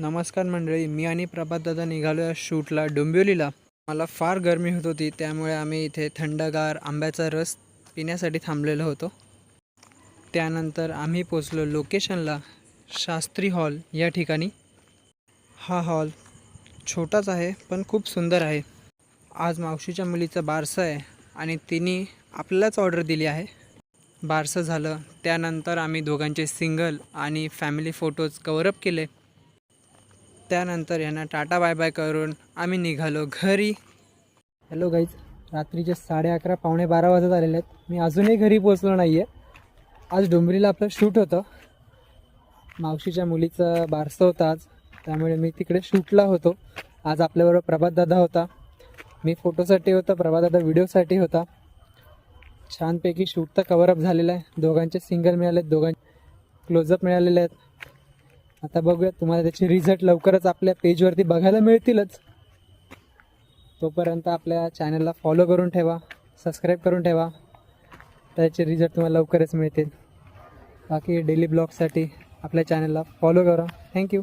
नमस्कार मंडळी, मी आणि प्रभातदादा निघालो आहे शूटला डोंबिवलीला. मला फार गरमी होत होती, त्यामुळे आम्ही इथे थंडगार आंब्याचा रस पिण्यासाठी थांबलेलो होतो. त्यानंतर आम्ही पोचलो लोकेशनला, शास्त्री हॉल या ठिकाणी. हा हॉल छोटाच आहे पण खूप सुंदर आहे. आज मावशीच्या मुलीचा बारसा आहे आणि तिने आपल्यालाच ऑर्डर दिली आहे. बारसं झालं त्यानंतर आम्ही दोघांचे सिंगल आणि फॅमिली फोटोज कव्हरअप केले. त्यानंतर यांना टाटा बाय बाय करून आम्ही निघालो घरी. हॅलो गाईज, रात्रीचे 11:30 पावणे 12 वाजत आलेले आहेत. मी अजूनही घरी पोचलो नाही आहे. आज डोंबिवलीला आपलं शूट होतं. मावशीच्या मुलीचं बारसं होतं आज, त्यामुळे मी तिकडे शूटला होतो. आज आपल्याबरोबर प्रभातदादा होता. मी फोटोसाठी होता, प्रभातदादा व्हिडिओसाठी होता. छानपैकी शूट तर कव्हरअप झालेलं आहे. दोघांचे सिंगल मिळाले आहेत, दोघांचे क्लोजअप मिळालेले आहेत. आता बघूया, तुम्हाला त्याचे रिझल्ट लवकरच आपल्या पेजवरती बघायला मिळतीलच. तोपर्यंत आपल्या चॅनलला फॉलो करून ठेवा, सबस्क्राईब करून ठेवा. त्याचे रिझल्ट तुम्हाला लवकरच मिळतील. बाकी डेली ब्लॉगसाठी आपल्या चॅनलला फॉलो करा. थँक्यू.